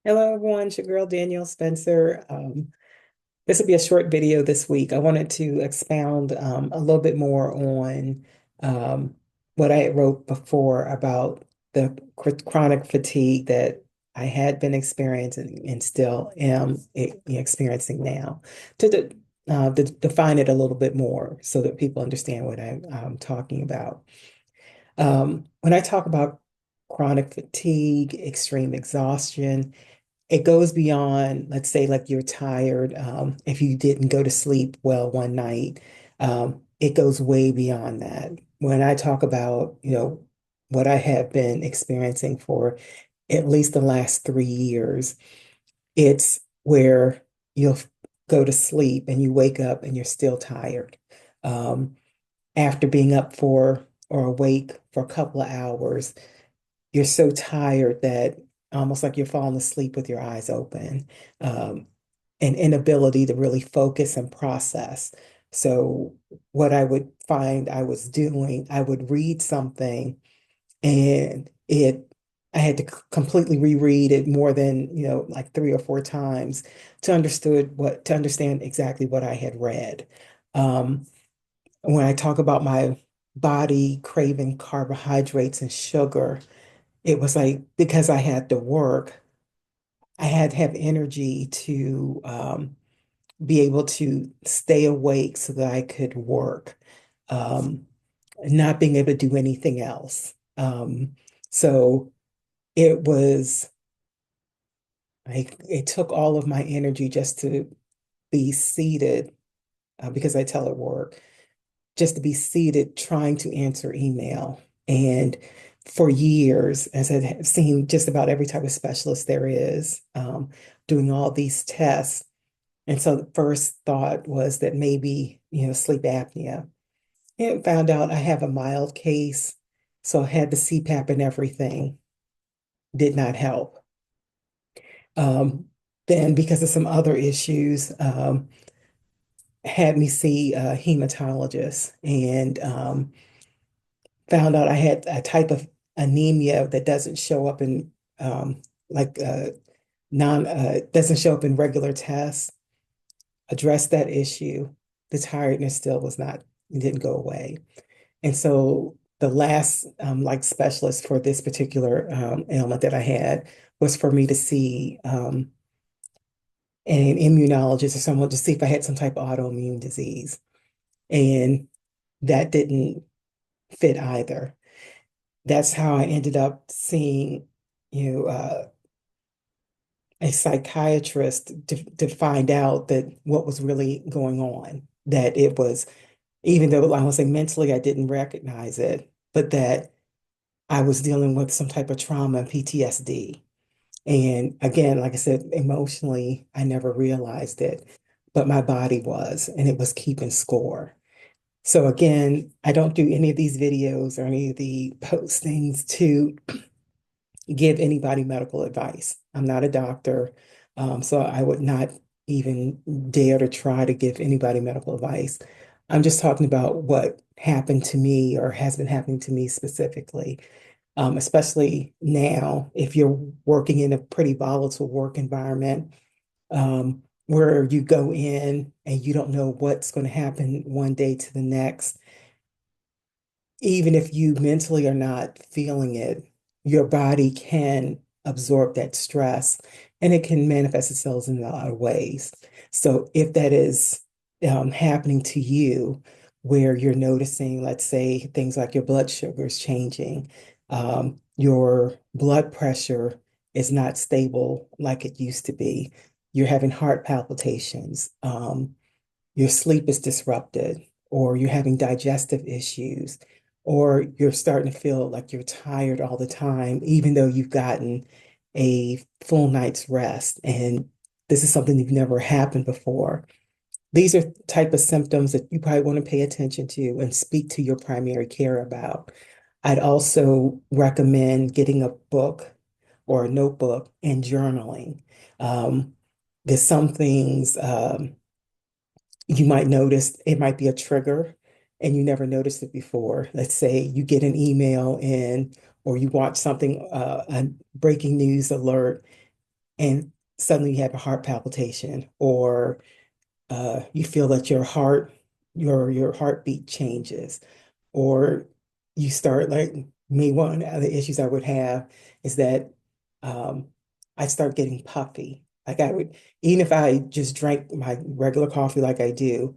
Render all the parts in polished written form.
Hello, everyone. It's your girl, Danielle Spencer. This will be a short video this week. I wanted to expound a little bit more on um, what I wrote before about the chronic fatigue that I had been experiencing and still am experiencing now, to define it a little bit more so that people understand what I'm talking about. When I talk about chronic fatigue, extreme exhaustion, it goes beyond, let's say, like you're tired. If you didn't go to sleep well one night, it goes way beyond that. When I talk about, what I have been experiencing for at least the last 3 years, it's where you'll go to sleep and you wake up and you're still tired. Um, After being up for or awake for a couple of hours, you're so tired that almost like you're falling asleep with your eyes open, um, an inability to really focus and process. So, what I would find I was doing, I would read something and I had to completely reread it more than, like 3 or 4 times to understand exactly what I had read. Um, when I talk about my body craving carbohydrates and sugar, it was like because I had to work, I had to have energy to be able to stay awake so that I could work, um, not being able to do anything else. So it was like it took all of my energy just to be seated, because I tell at work, just to be seated trying to answer email. And for years, as I have seen just about every type of specialist there is, doing all these tests. And so the first thought was that maybe, sleep apnea. And found out I have a mild case. So I had the CPAP and everything, did not help. Um, then because of some other issues, had me see a hematologist and found out I had a type of anemia that doesn't show up in like non doesn't show up in regular tests. Addressed that issue. The tiredness still was not it didn't go away. And so the last like specialist for this particular ailment that I had was for me to see an immunologist or someone to see if I had some type of autoimmune disease. And that didn't fit either. That's how I ended up seeing, you know, uh, a psychiatrist to find out that what was really going on. That it was, even though I was say mentally I didn't recognize it, but that I was dealing with some type of trauma and PTSD. And again, like I said, emotionally, I never realized it, but my body was, and it was keeping score. So again, I don't do any of these videos or any of the postings to give anybody medical advice. I'm not a doctor, so I would not even dare to try to give anybody medical advice. I'm just talking about what happened to me or has been happening to me specifically, especially now if you're working in a pretty volatile work environment, where you go in and you don't know what's going to happen one day to the next. Even if you mentally are not feeling it, your body can absorb that stress and it can manifest itself in a lot of ways. So if that is happening to you, where you're noticing, let's say, things like your blood sugar is changing, your blood pressure is not stable like it used to be, you're having heart palpitations, your sleep is disrupted, or you're having digestive issues, or you're starting to feel like you're tired all the time, even though you've gotten a full night's rest. And this is something you've never happened before. These are type of symptoms that you probably want to pay attention to and speak to your primary care about. I'd also recommend getting a book or a notebook and journaling. Um, there's some things you might notice it might be a trigger and you never noticed it before. Let's say you get an email in or you watch something, a breaking news alert, and suddenly you have a heart palpitation, or you feel that your heartbeat changes, or you start like me. One of the issues I would have is that um, I start getting puffy. Like I would, even if I just drank my regular coffee like I do,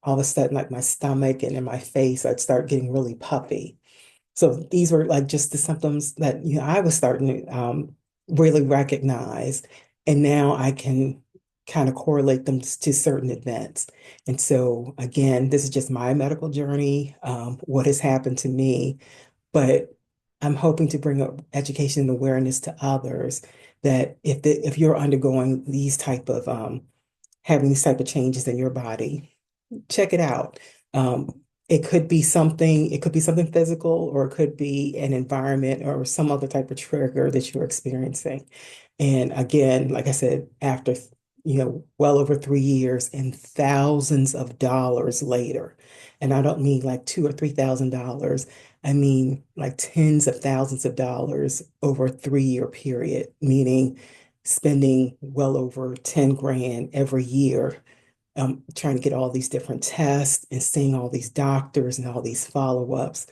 all of a sudden, like my stomach and in my face, I'd start getting really puffy. So these were like just the symptoms that I was starting to really recognize, and now I can kind of correlate them to certain events. And so again, this is just my medical journey, what has happened to me, but I'm hoping to bring up education and awareness to others that if you're undergoing these type of having these type of changes in your body, check it out. It could be something physical, or it could be an environment or some other type of trigger that you're experiencing. And again, like I said, after, well over 3 years and thousands of dollars later, and I don't mean like two or $3,000. I mean like tens of thousands of dollars over a 3-year period, meaning spending well over 10 grand every year, trying to get all these different tests and seeing all these doctors and all these follow-ups.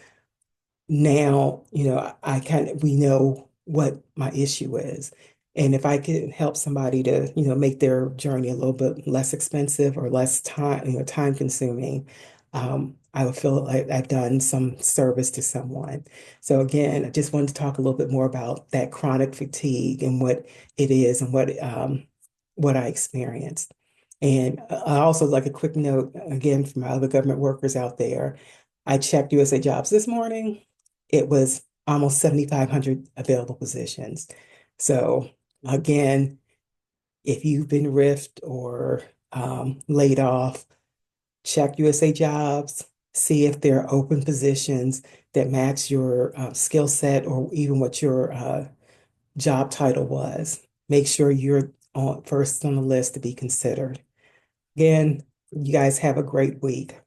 Now, I kind of we know what my issue is. And if I could help somebody to, make their journey a little bit less expensive or less time, time consuming, I would feel like I've done some service to someone. So again, I just wanted to talk a little bit more about that chronic fatigue and what it is and what I experienced. And I also like a quick note again for my other government workers out there. I checked USA Jobs this morning. It was almost 7,500 available positions. So again, if you've been RIFed or laid off, check USA Jobs, see if there are open positions that match your skill set or even what your job title was. Make sure you're first on the list to be considered. Again, you guys have a great week.